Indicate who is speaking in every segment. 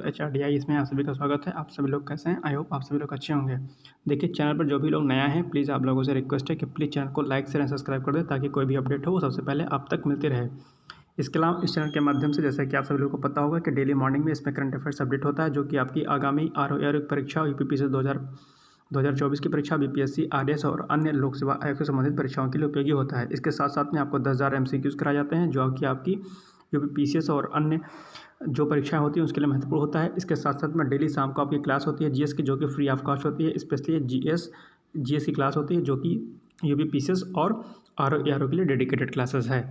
Speaker 1: दोस्तों HRDI इसमें आप सभी का स्वागत है। आप सभी लोग कैसे हैं? आई होप आप सभी लोग अच्छे होंगे। देखिए, चैनल पर जो भी लोग नया है, प्लीज़ आप लोगों से रिक्वेस्ट है कि प्लीज़ चैनल को लाइक शेयर एंड सब्सक्राइब कर दें, ताकि कोई भी अपडेट हो वो सबसे पहले आप तक मिलती रहे। इसके अलावा इस चैनल के माध्यम से, जैसा कि आप सभी लोगों को पता होगा कि डेली मॉर्निंग में इसमें करंट अफेयर्स अपडेट होता है, जो कि आपकी आगामी ROA परीक्षा, UPPC 2024 की परीक्षा, BPSC, RS और अन्य लोक सेवा आयोग से संबंधित परीक्षाओं के लिए उपयोगी होता है। इसके साथ साथ में आपको 10,000 MCQs कराए जाते हैं, जो कि आपकी UPPCS और अन्य जो परीक्षाएं होती हैं उसके लिए महत्वपूर्ण होता है। इसके साथ साथ में डेली शाम को आपकी क्लास होती है GS की, जो कि फ्री ऑफ कॉस्ट होती है। स्पेशली GS की क्लास होती है, जो कि UPPCS और RO के लिए डेडिकेटेड क्लासेस है।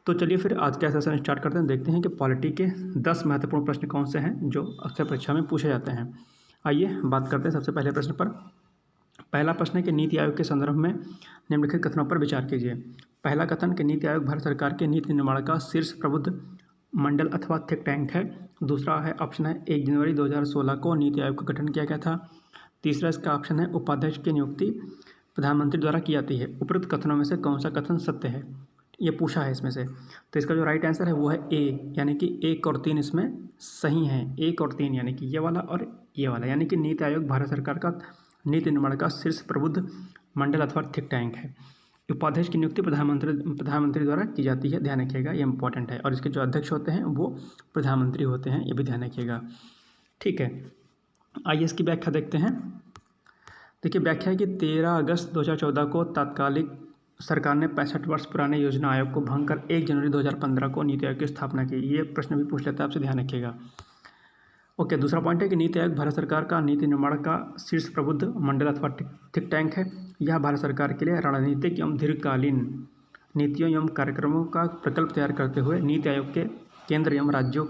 Speaker 1: तो चलिए फिर आज का सेशन स्टार्ट करते हैं। देखते हैं कि पॉलिटी के 10 महत्वपूर्ण प्रश्न कौन से हैं जो अक्सर परीक्षा में पूछे जाते हैं। आइए बात करते हैं सबसे पहले प्रश्न पर। पहला प्रश्न है कि नीति आयोग के संदर्भ में निम्नलिखित कथनों पर विचार कीजिए। पहला कथन कि नीति आयोग भारत सरकार के नीति निर्माण का शीर्ष प्रबुद्ध मंडल अथवा थिंक टैंक है। दूसरा है ऑप्शन है 1 जनवरी 2016 को नीति आयोग का गठन किया गया था। तीसरा इसका ऑप्शन है उपाध्यक्ष की नियुक्ति प्रधानमंत्री द्वारा की जाती है। उपरोक्त कथनों में से कौन सा कथन सत्य है, ये पूछा है इसमें से। तो इसका जो राइट आंसर है वो है ए, यानी कि 1 और 3 इसमें सही हैं। 1 और 3 यानी कि ये वाला और ये वाला, यानी कि नीति आयोग भारत सरकार का नीति निर्माण का शीर्ष प्रबुद्ध मंडल अथवा थिंक टैंक है। उपाध्यक्ष की नियुक्ति प्रधानमंत्री द्वारा की जाती है, ध्यान रखिएगा, ये इंपॉर्टेंट है। और इसके जो अध्यक्ष होते हैं वो प्रधानमंत्री होते हैं, ये भी ध्यान रखिएगा। ठीक है, आइए इसकी व्याख्या देखते हैं। देखिए, व्याख्या है कि 13 अगस्त 2014 को तात्कालिक सरकार ने 65 वर्ष पुराने योजना आयोग को भंग कर 1 जनवरी 2015 को नीति आयोग की स्थापना की। ये प्रश्न भी पूछ लेता है आपसे, ध्यान रखिएगा। ओके, दूसरा पॉइंट है कि नीति आयोग भारत सरकार का नीति निर्माण का शीर्ष प्रबुद्ध मंडल अथवा थिंक टैंक है। यह भारत सरकार के लिए रणनीतिक एवं दीर्घकालीन नीतियों एवं कार्यक्रमों का प्रकल्प तैयार करते हुए नीति आयोग के केंद्र एवं राज्यों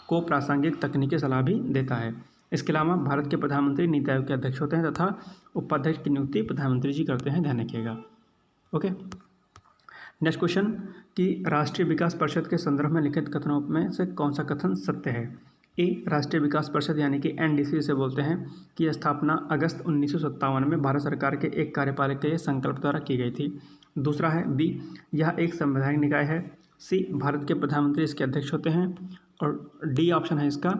Speaker 1: को प्रासंगिक तकनीकी सलाह भी देता है। इसके अलावा भारत के प्रधानमंत्री नीति आयोग के अध्यक्ष होते हैं तथा उपाध्यक्ष की नियुक्ति प्रधानमंत्री जी करते हैं, ध्यान रखिएगा। ओके, नेक्स्ट क्वेश्चन कि राष्ट्रीय विकास परिषद के संदर्भ में लिखित कथनों में से कौन सा कथन सत्य है। ए, राष्ट्रीय विकास परिषद यानी कि NDC से बोलते हैं कि स्थापना अगस्त 1957 में भारत सरकार के एक कार्यपालिक के संकल्प द्वारा की गई थी। दूसरा है बी, यह एक संवैधानिक निकाय है। सी, भारत के प्रधानमंत्री इसके अध्यक्ष होते हैं। और डी ऑप्शन है इसका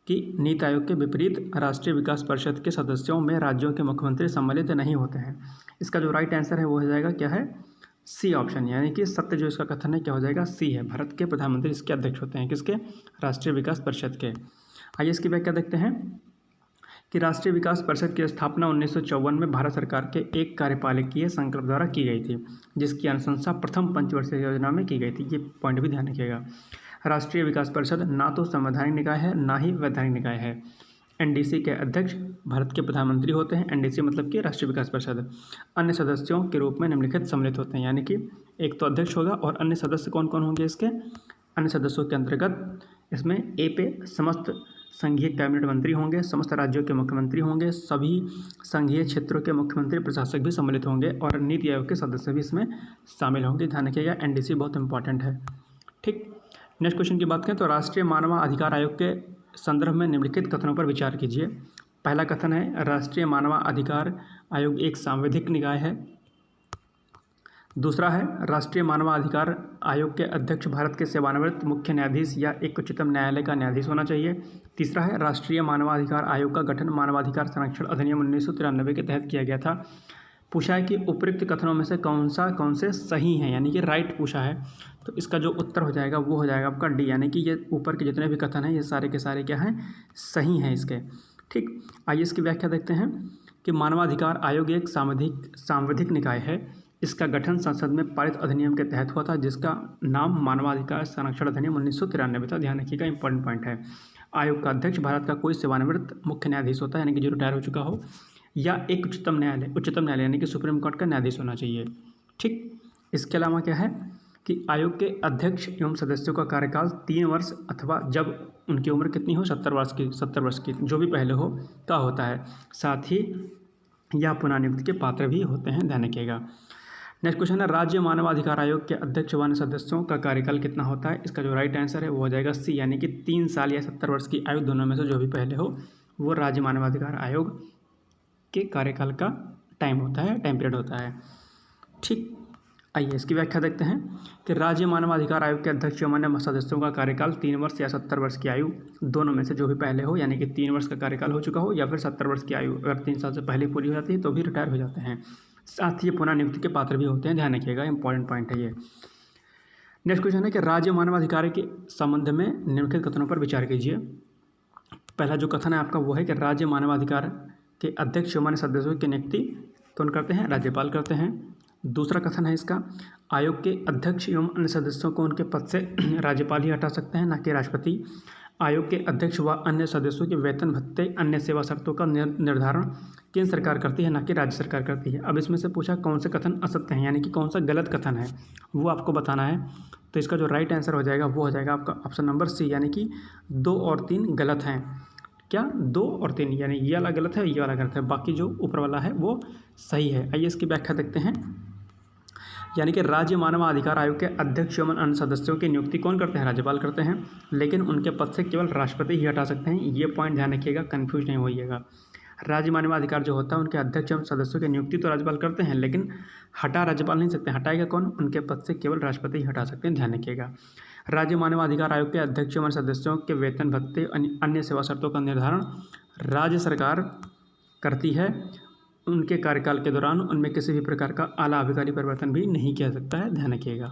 Speaker 1: कि नीति आयोग के विपरीत राष्ट्रीय विकास परिषद के सदस्यों में राज्यों के मुख्यमंत्री सम्मिलित नहीं होते हैं। इसका जो राइट आंसर है वो हो जाएगा क्या है, सी ऑप्शन, यानी कि सत्य जो इसका कथन है क्या हो जाएगा, सी है। भारत के प्रधानमंत्री इसके अध्यक्ष होते हैं, किसके, राष्ट्रीय विकास परिषद के। आइए इसकी व्याख्या देखते हैं कि राष्ट्रीय विकास परिषद की स्थापना 1954 में भारत सरकार के एक कार्यपालिकीय संकल्प द्वारा की गई थी, जिसकी अनुशंसा प्रथम पंचवर्षीय योजना में की गई थी। ये पॉइंट भी ध्यान रखिएगा। राष्ट्रीय विकास परिषद ना तो संवैधानिक निकाय है ना ही वैधानिक निकाय है। NDC के अध्यक्ष भारत के प्रधानमंत्री होते हैं। NDC मतलब कि राष्ट्रीय विकास परिषद। अन्य सदस्यों के रूप में निम्नलिखित सम्मिलित होते हैं, यानी कि एक तो अध्यक्ष होगा और अन्य सदस्य कौन कौन होंगे इसके। अन्य सदस्यों के अंतर्गत इसमें ए पे समस्त संघीय कैबिनेट मंत्री होंगे, समस्त राज्यों के मुख्यमंत्री होंगे, सभी संघीय क्षेत्रों के मुख्यमंत्री प्रशासक भी सम्मिलित होंगे और नीति आयोग के सदस्य भी इसमें शामिल होंगे, ध्यान रखिएगा। NDC बहुत इंपॉर्टेंट है। ठीक, नेक्स्ट क्वेश्चन की बात करें तो राष्ट्रीय मानव अधिकार आयोग के संदर्भ में निम्नलिखित कथनों पर विचार कीजिए। पहला कथन है राष्ट्रीय मानव अधिकार आयोग एक सांविधिक निकाय है। दूसरा है राष्ट्रीय मानवाधिकार आयोग के अध्यक्ष भारत के सेवानिवृत्त मुख्य न्यायाधीश या एक उच्चतम न्यायालय का न्यायाधीश होना चाहिए। तीसरा है राष्ट्रीय मानवाधिकार आयोग का गठन मानवाधिकार संरक्षण अधिनियम 1993 के तहत किया गया था। पूछा है कि उपयुक्त कथनों में से कौन से सही हैं, यानी कि राइट पूछा है। तो इसका जो उत्तर हो जाएगा वो हो जाएगा आपका डी, यानी कि ये ऊपर के जितने भी कथन हैं ये सारे के सारे क्या हैं, सही हैं इसके। ठीक, आइए इसकी व्याख्या देखते हैं कि मानवाधिकार आयोग एक सांविधिक निकाय है। इसका गठन संसद में पारित अधिनियम के तहत हुआ था, जिसका नाम मानवाधिकार संरक्षण अधिनियम 1993 था, ध्यान रखिएगा, इंपॉर्टेंट पॉइंट है। आयोग का अध्यक्ष भारत का कोई सेवानिवृत्त मुख्य न्यायाधीश होता है, यानी कि जो रिटायर हो चुका हो, या एक उच्चतम न्यायालय यानी कि सुप्रीम कोर्ट का न्यायाधीश होना चाहिए। ठीक, इसके अलावा क्या है कि आयोग के अध्यक्ष एवं सदस्यों का कार्यकाल 3 वर्ष अथवा जब उनकी उम्र कितनी हो 70 वर्ष की जो भी पहले हो का होता है। साथ ही यह पुनर्नियुक्ति के पात्र भी होते हैं, ध्यान रखिएगा। नेक्स्ट क्वेश्चन है राज्य मानवाधिकार आयोग के अध्यक्ष व सदस्यों का कार्यकाल कितना होता है। इसका जो राइट आंसर है वो हो जाएगा सी, यानी कि 3 साल या 70 वर्ष की आयु दोनों में से जो भी पहले हो वो राज्य मानवाधिकार आयोग के कार्यकाल का टाइम होता है, टाइम पीरियड होता है। ठीक, आइए इसकी व्याख्या देखते हैं कि राज्य मानवाधिकार आयोग के अध्यक्ष एवं अन्य सदस्यों का कार्यकाल 3 वर्ष या 70 वर्ष की आयु दोनों में से जो भी पहले हो, यानी कि 3 वर्ष का कार्यकाल हो चुका हो या फिर 70 वर्ष की आयु अगर 3 साल से पहले पूरी हो जाती है तो भी रिटायर हो जाते हैं। साथ ही ये पुनः नियुक्ति के पात्र भी होते हैं, ध्यान रखिएगा, इंपॉर्टेंट पॉइंट है ये। नेक्स्ट क्वेश्चन है कि राज्य मानवाधिकार के संबंध में निम्नलिखित कथनों पर विचार कीजिए। पहला जो कथन है आपका वो है कि राज्य मानवाधिकार के अध्यक्ष एवं अन्य सदस्यों की नियुक्ति कौन करते हैं? राज्यपाल करते हैं। दूसरा कथन है इसका, आयोग के अध्यक्ष एवं अन्य सदस्यों को उनके पद से राज्यपाल ही हटा सकते हैं, न कि राष्ट्रपति। आयोग के अध्यक्ष व अन्य सदस्यों के वेतन भत्ते अन्य सेवा शर्तों का निर्धारण केंद्र सरकार करती है, न कि राज्य सरकार करती है। अब इसमें से पूछा कौन से कथन असत्य हैं, यानी कि कौन सा गलत कथन है वो आपको बताना है। तो इसका जो राइट आंसर हो जाएगा वो हो जाएगा आपका ऑप्शन नंबर सी, यानी कि 2 और 3 गलत हैं। क्या 2 और 3, यानी ये वाला गलत है, ये वाला गलत है, बाकी जो ऊपर वाला है वो सही है। आइए इसकी व्याख्या देखते हैं। यानी कि राज्य मानवाधिकार आयोग के अध्यक्ष एवं अन्य सदस्यों की नियुक्ति कौन करते हैं? राज्यपाल करते हैं, लेकिन उनके पद से केवल राष्ट्रपति ही हटा सकते हैं। ये पॉइंट ध्यान रखिएगा, कन्फ्यूज नहीं होइएगा। राज्य मानवाधिकार जो होता है उनके अध्यक्ष एवं सदस्यों की नियुक्ति तो राज्यपाल करते हैं, लेकिन हटा राज्यपाल नहीं सकते। हटाएगा कौन? उनके पद से केवल राष्ट्रपति ही हटा सकते हैं, ध्यान रखिएगा। राज्य मानवाधिकार आयोग के अध्यक्ष एवं सदस्यों के वेतन भत्ते अन्य सेवा शर्तों का निर्धारण राज्य सरकार करती है। उनके कार्यकाल के दौरान उनमें किसी भी प्रकार का आला अभिकारी परिवर्तन भी नहीं किया सकता है, ध्यान रखिएगा।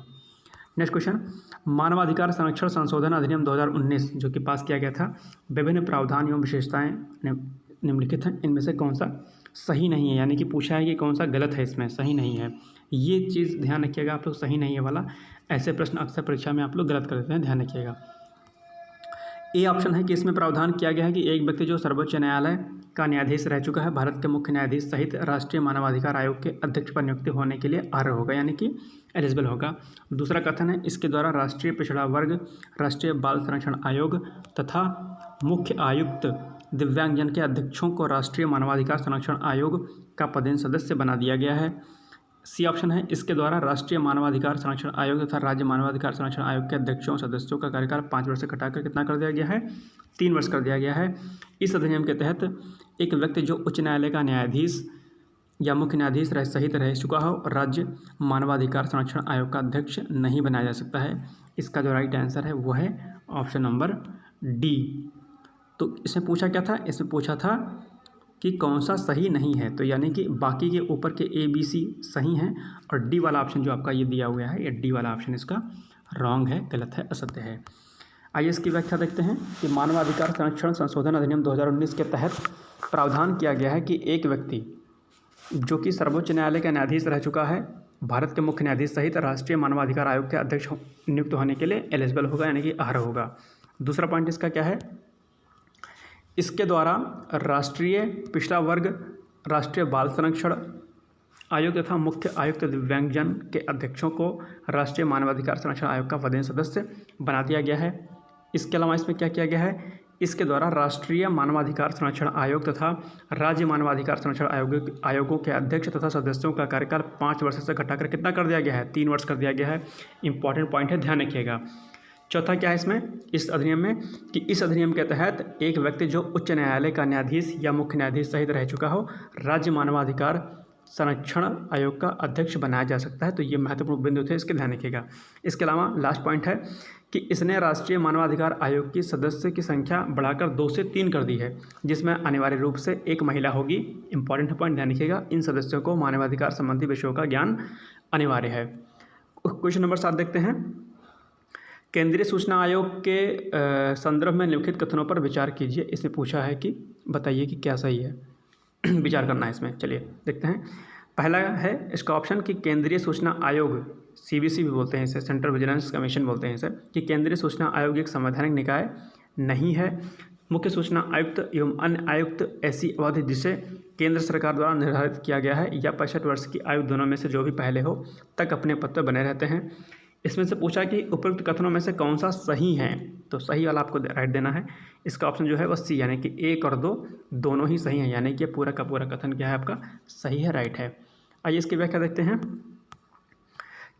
Speaker 1: नेक्स्ट क्वेश्चन, मानवाधिकार संरक्षण संशोधन अधिनियम 2019 जो कि पास किया गया था, विभिन्न प्रावधान एवं विशेषताएं निम्नलिखित हैं, इनमें से कौन सा सही नहीं है? यानी कि पूछा है कि कौन सा गलत है, इसमें सही नहीं है। ये चीज़ ध्यान रखिएगा आप लोग, सही नहीं है वाला। ऐसे प्रश्न अक्सर परीक्षा में आप लोग गलत कर देते हैं, ध्यान रखिएगा। ए ऑप्शन है कि इसमें प्रावधान किया गया है कि एक व्यक्ति जो सर्वोच्च न्यायालय का न्यायाधीश रह चुका है, भारत के मुख्य न्यायाधीश सहित राष्ट्रीय मानवाधिकार आयोग के अध्यक्ष पर नियुक्ति होने के लिए अर्ह होगा, यानी कि एलिजिबल होगा। दूसरा कथन है, इसके द्वारा राष्ट्रीय पिछड़ा वर्ग, राष्ट्रीय बाल संरक्षण आयोग तथा मुख्य आयुक्त दिव्यांगजन के अध्यक्षों को राष्ट्रीय मानवाधिकार संरक्षण आयोग का पदेन सदस्य बना दिया गया है। सी ऑप्शन है, इसके द्वारा राष्ट्रीय मानवाधिकार संरक्षण आयोग तथा राज्य मानवाधिकार संरक्षण आयोग के अध्यक्षों और सदस्यों का कार्यकाल 5 वर्ष से घटाकर कितना कर दिया गया है? 3 वर्ष कर दिया गया है। इस अधिनियम के तहत एक व्यक्ति जो उच्च न्यायालय का न्यायाधीश या मुख्य न्यायाधीश सहित रह चुका हो, राज्य मानवाधिकार संरक्षण आयोग का अध्यक्ष नहीं बनाया जा सकता है। इसका जो राइट आंसर है वो है ऑप्शन नंबर डी। तो इसमें पूछा क्या था? इसमें पूछा था कि कौन सा सही नहीं है, तो यानी कि बाकी के ऊपर के ए बी सी सही हैं और डी वाला ऑप्शन जो आपका ये दिया हुआ है, ये डी वाला ऑप्शन इसका रॉन्ग है, गलत है, असत्य है। आइए इसकी व्याख्या देखते हैं कि मानवाधिकार संरक्षण संशोधन अधिनियम 2019 के तहत प्रावधान किया गया है कि एक व्यक्ति जो कि सर्वोच्च न्यायालय का न्यायाधीश रह चुका है, भारत के मुख्य न्यायाधीश सहित राष्ट्रीय मानवाधिकार आयोग के अध्यक्ष नियुक्त होने के लिए एलिजिबल होगा, यानी कि अर्ह होगा। दूसरा पॉइंट इसका क्या है? इसके द्वारा राष्ट्रीय पिछड़ा वर्ग, राष्ट्रीय बाल संरक्षण आयोग तथा मुख्य आयुक्त दिव्यांगजन के अध्यक्षों को राष्ट्रीय मानवाधिकार संरक्षण आयोग का पदेन सदस्य बना दिया गया है। इसके अलावा इसमें क्या किया गया है? इसके द्वारा राष्ट्रीय मानवाधिकार संरक्षण आयोग तथा राज्य मानवाधिकार संरक्षण आयोगों के अध्यक्ष तथा सदस्यों का कार्यकाल 5 वर्ष से घटाकर कितना कर दिया गया है? 3 वर्ष कर दिया गया है। इंपॉर्टेंट पॉइंट है, ध्यान रखिएगा। चौथा क्या है इसमें, इस अधिनियम में, कि इस अधिनियम के तहत एक व्यक्ति जो उच्च न्यायालय का न्यायाधीश या मुख्य न्यायाधीश सहित रह चुका हो, राज्य मानवाधिकार संरक्षण आयोग का अध्यक्ष बनाया जा सकता है। तो ये महत्वपूर्ण बिंदु थे, इसके ध्यान रखिएगा। इसके अलावा लास्ट पॉइंट है कि इसने राष्ट्रीय मानवाधिकार आयोग की सदस्य की संख्या बढ़ाकर 2 से 3 कर दी है, जिसमें अनिवार्य रूप से एक महिला होगी। इंपॉर्टेंट पॉइंट ध्यान रखिएगा, इन सदस्यों को मानवाधिकार संबंधी विषयों का ज्ञान अनिवार्य है। क्वेश्चन नंबर 7 देखते हैं। केंद्रीय सूचना आयोग के संदर्भ में निम्नलिखित कथनों पर विचार कीजिए। इसमें पूछा है कि बताइए कि क्या सही है, विचार करना है इसमें। चलिए देखते हैं। पहला है इसका ऑप्शन कि केंद्रीय सूचना आयोग, CVC भी बोलते हैं इसे, सेंट्रल विजिलेंस कमीशन बोलते हैं इसे, कि केंद्रीय सूचना आयोग एक संवैधानिक निकाय नहीं है। मुख्य सूचना आयुक्त एवं अन्य आयुक्त ऐसी अवधि जिसे केंद्र सरकार द्वारा निर्धारित किया गया है या 65 वर्ष की आयु दोनों में से जो भी पहले हो तक अपने पद पर बने रहते हैं। इसमें से पूछा कि उपयुक्त कथनों में से कौन सा सही है, तो सही वाला आपको राइट देना है। इसका ऑप्शन जो है वो सी, यानी कि 1 और 2 दोनों ही सही हैं, यानी कि पूरा का पूरा कथन क्या है आपका सही है, राइट है। आइए इसकी व्याख्या देखते हैं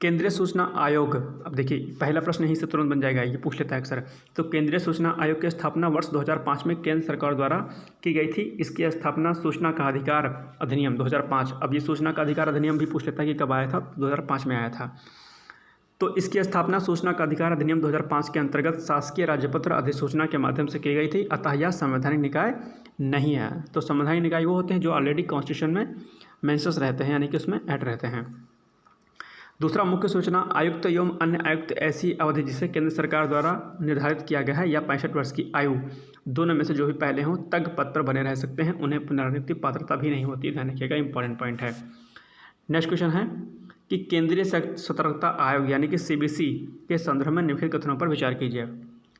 Speaker 1: केंद्रीय सूचना आयोग, अब देखिए पहला प्रश्न यहीं से तुरंत बन जाएगा, ये पूछ लेता है अक्सर। तो केंद्रीय सूचना आयोग की स्थापना वर्ष 2005 में केंद्र सरकार द्वारा की गई थी। इसकी स्थापना सूचना का अधिकार अधिनियम 2005, अब ये सूचना का अधिकार अधिनियम भी पूछ लेता है कि कब आया था, 2005 में आया था। तो इसकी स्थापना सूचना का अधिकार अधिनियम 2005 के अंतर्गत शासकीय राज्यपत्र अधिसूचना के माध्यम से की गई थी, अतः यह संवैधानिक निकाय नहीं है। तो संवैधानिक निकाय वो होते हैं जो ऑलरेडी कॉन्स्टिट्यूशन में मेंशंस रहते हैं, यानी कि उसमें ऐड रहते हैं। दूसरा, मुख्य सूचना आयुक्त एवं अन्य आयुक्त ऐसी अवधि जिसे केंद्र सरकार द्वारा निर्धारित किया गया है या 65 वर्ष की आयु, दोनों में से जो भी पहले हों तक पद पर बने रह सकते हैं, उन्हें पुनरावृत्ति पात्रता भी नहीं होती। ध्यान रखिएगा, इंपॉर्टेंट पॉइंट है। नेक्स्ट क्वेश्चन है कि केंद्रीय सतर्कता आयोग यानी कि CBC के संदर्भ में निम्नलिखित कथनों पर विचार कीजिए।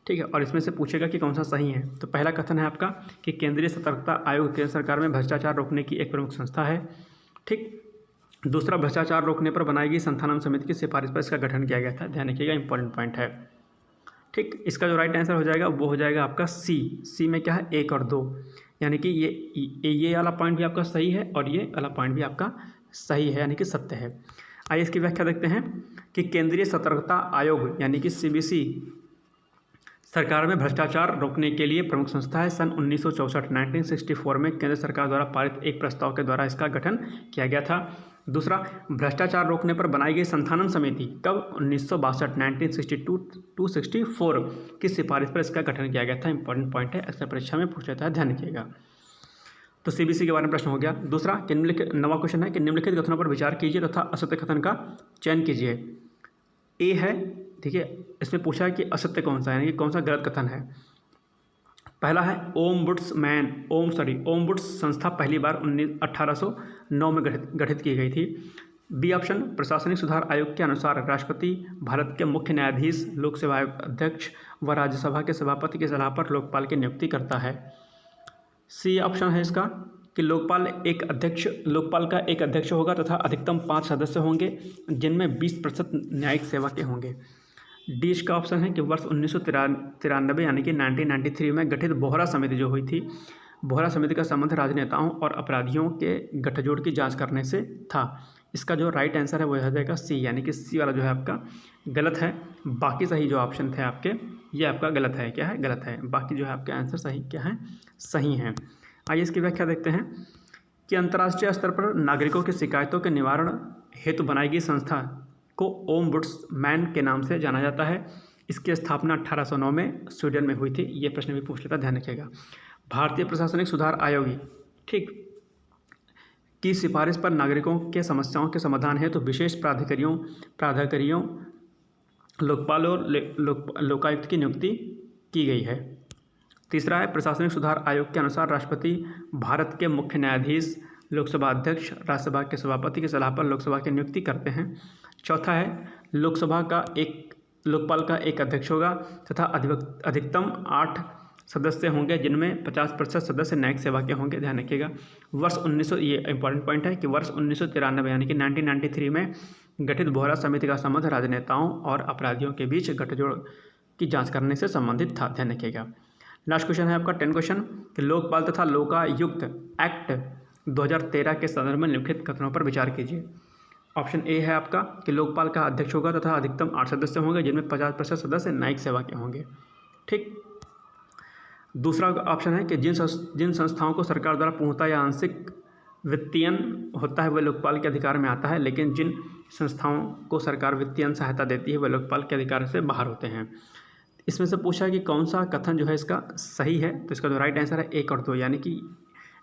Speaker 1: ठीक है, और इसमें से पूछेगा कि कौन सा सही है। तो पहला कथन है आपका कि केंद्रीय सतर्कता आयोग केंद्र सरकार में भ्रष्टाचार रोकने की एक प्रमुख संस्था है। ठीक। दूसरा, भ्रष्टाचार रोकने पर बनाई गई संस्थानम समिति की सिफारिश पर इसका गठन किया गया था। ध्यान रखिएगा, इंपॉर्टेंट पॉइंट है। ठीक, इसका जो राइट आंसर हो जाएगा वो हो जाएगा आपका सी में क्या है, 1 और 2, यानी कि ये वाला पॉइंट भी आपका सही है और ये वाला पॉइंट भी आपका सही है, यानी कि सत्य है। आइए इसकी व्याख्या देखते हैं कि केंद्रीय सतर्कता आयोग यानी कि CBC सरकार में भ्रष्टाचार रोकने के लिए प्रमुख संस्था है। सन 1964 में केंद्र सरकार द्वारा पारित एक प्रस्ताव के द्वारा इसका गठन किया गया था। दूसरा, भ्रष्टाचार रोकने पर बनाई गई संस्थानम समिति कब, 1962 की सिफारिश पर इसका गठन किया गया था। इंपॉर्टेंट पॉइंट है, अक्सर परीक्षा में पूछा जाता है, ध्यान रखिएगा। तो CBC के बारे में प्रश्न हो गया। दूसरा, नवा क्वेश्चन है कि निम्नलिखित कथनों पर विचार कीजिए तथा असत्य कथन का चयन कीजिए। ए है, ठीक है, इसमें पूछा है कि असत्य कौन सा है, यानी कि कौन सा गलत कथन है। पहला है ओमबुड्स संस्था पहली बार 1809 में गठित की गई थी। बी ऑप्शन, प्रशासनिक सुधार आयोग के अनुसार राष्ट्रपति भारत के मुख्य न्यायाधीश, लोकसेवा आयोग अध्यक्ष व राज्यसभा के सभापति की सलाह पर लोकपाल की नियुक्ति करता है। सी ऑप्शन है इसका कि लोकपाल का एक अध्यक्ष होगा तथा अधिकतम 5 सदस्य होंगे जिनमें 20% न्यायिक सेवा के होंगे। डी इसका ऑप्शन है कि वर्ष 1993 यानी कि 1993 में गठित बोहरा समिति जो हुई थी, बोहरा समिति का संबंध राजनेताओं और अपराधियों के गठजोड़ की जांच करने से था। इसका जो राइट आंसर है वो हो जाएगा सी, यानी कि सी वाला जो है आपका गलत है। बाकी सही जो ऑप्शन थे आपके, ये आपका गलत है। क्या है, गलत है। बाकी जो है आपके आंसर सही क्या है, सही हैं। आइए इसकी व्याख्या देखते हैं कि अंतर्राष्ट्रीय स्तर पर नागरिकों की शिकायतों के निवारण हेतु बनाई गई संस्था को ओम्बुड्समैन के नाम से जाना जाता है। इसकी स्थापना 1809 में स्वीडन में हुई थी। ये प्रश्न भी पूछ लेता, ध्यान रखिएगा। भारतीय प्रशासनिक सुधार आयोग, ठीक, की सिफारिश पर नागरिकों के समस्याओं के समाधान हेतु विशेष प्राधिकारियों लोकपाल और लोकायुक्त की नियुक्ति की गई है। तीसरा है, प्रशासनिक सुधार आयोग के अनुसार राष्ट्रपति भारत के मुख्य न्यायाधीश, लोकसभा अध्यक्ष, राज्यसभा के सभापति की सलाह पर लोकसभा की नियुक्ति करते हैं। चौथा है, लोकपाल का एक अध्यक्ष होगा तथा अधिकतम 8 सदस्य होंगे जिनमें 50% सदस्य न्यायिक सेवा के होंगे। ध्यान रखिएगा। ये इंपॉर्टेंट पॉइंट है कि वर्ष 1993 यानी कि 1993 में गठित बोहरा समिति का संबंध राजनेताओं और अपराधियों के बीच गठजोड़ की जांच करने से संबंधित था। ध्यान रखिएगा। लास्ट क्वेश्चन है आपका 10 क्वेश्चन कि लोकपाल तथा लोकायुक्त एक्ट 2013 के संदर्भ में निम्नलिखित कथनों पर विचार कीजिए। ऑप्शन ए है आपका कि लोकपाल का अध्यक्ष होगा तथा अधिकतम 8 सदस्य होंगे जिनमें 50% सदस्य न्यायिक सेवा के होंगे। ठीक। दूसरा ऑप्शन है कि जिन संस्थाओं को सरकार द्वारा पूर्णतः या आंशिक वित्तीयन होता है वह लोकपाल के अधिकार में आता है, लेकिन जिन संस्थाओं को सरकार वित्तीयन सहायता देती है वह लोकपाल के अधिकार से बाहर होते हैं। इसमें से पूछा है कि कौन सा कथन जो है इसका सही है, तो इसका जो राइट आंसर है 1 और 2, यानी कि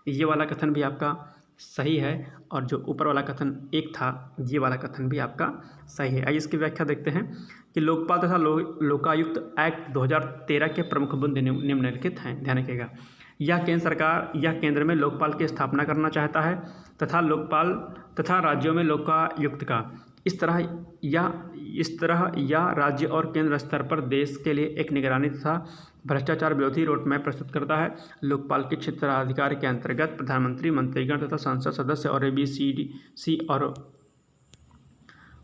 Speaker 1: ये वाला कथन भी आपका सही है और जो ऊपर वाला कथन 1 था ये वाला कथन भी आपका सही है। आइए इसकी व्याख्या देखते हैं कि लोकपाल तथा लोकायुक्त एक्ट 2013 के प्रमुख बिंदु निम्नलिखित हैं। ध्यान रखिएगा। यह केंद्र सरकार या केंद्र में लोकपाल की स्थापना करना चाहता है तथा लोकपाल तथा राज्यों में लोकायुक्त का इस तरह या राज्य और केंद्र स्तर पर देश के लिए एक निगरानी तथा भ्रष्टाचार विरोधी रोडमैप प्रस्तुत करता है। लोकपाल के क्षेत्राधिकार के अंतर्गत प्रधानमंत्री, मंत्रीगण तथा संसद सदस्य और ABCD और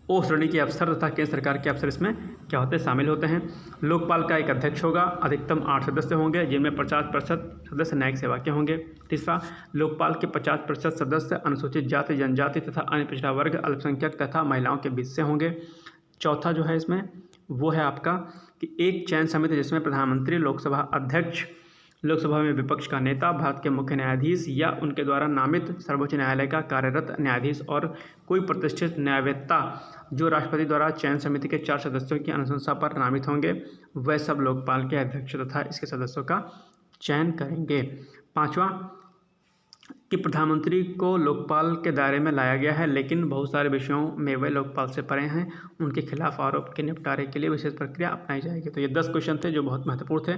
Speaker 1: ओ श्रेणी के अफसर तथा केंद्र सरकार के अफसर इसमें क्या होते हैं, शामिल होते हैं। लोकपाल का एक अध्यक्ष होगा, अधिकतम 8 सदस्य होंगे जिनमें 50% सदस्य न्यायिक सेवा के होंगे। तीसरा, लोकपाल के 50% सदस्य अनुसूचित जाति, जनजाति तथा अन्य पिछड़ा वर्ग, अल्पसंख्यक तथा महिलाओं के बीच से होंगे। चौथा जो है इसमें वो है आपका कि एक चयन समिति जिसमें प्रधानमंत्री, लोकसभा अध्यक्ष, लोकसभा में विपक्ष का नेता, भारत के मुख्य न्यायाधीश या उनके द्वारा नामित सर्वोच्च न्यायालय का कार्यरत न्यायाधीश और कोई प्रतिष्ठित न्यायवेत्ता जो राष्ट्रपति द्वारा चयन समिति के 4 सदस्यों की अनुशंसा पर नामित होंगे, वह सब लोकपाल के अध्यक्ष तथा इसके सदस्यों का चयन करेंगे। पाँचवा कि प्रधानमंत्री को लोकपाल के दायरे में लाया गया है, लेकिन बहुत सारे विषयों में वे लोकपाल से परे हैं, उनके खिलाफ आरोप के निपटारे के लिए विशेष प्रक्रिया अपनाई जाएगी। तो ये 10 क्वेश्चन थे जो बहुत महत्वपूर्ण थे।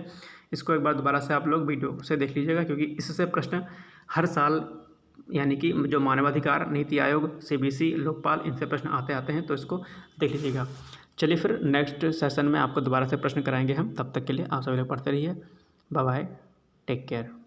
Speaker 1: इसको एक बार दोबारा से आप लोग वीडियो से देख लीजिएगा, क्योंकि इससे प्रश्न हर साल यानी कि जो मानवाधिकार, नीति आयोग, CBC, लोकपाल, इनसे प्रश्न आते हैं, तो इसको देख लीजिएगा। चलिए फिर नेक्स्ट सेशन में आपको दोबारा से प्रश्न कराएंगे हम। तब तक के लिए आप सभी लोग पढ़ते रहिए। Bye bye, take care.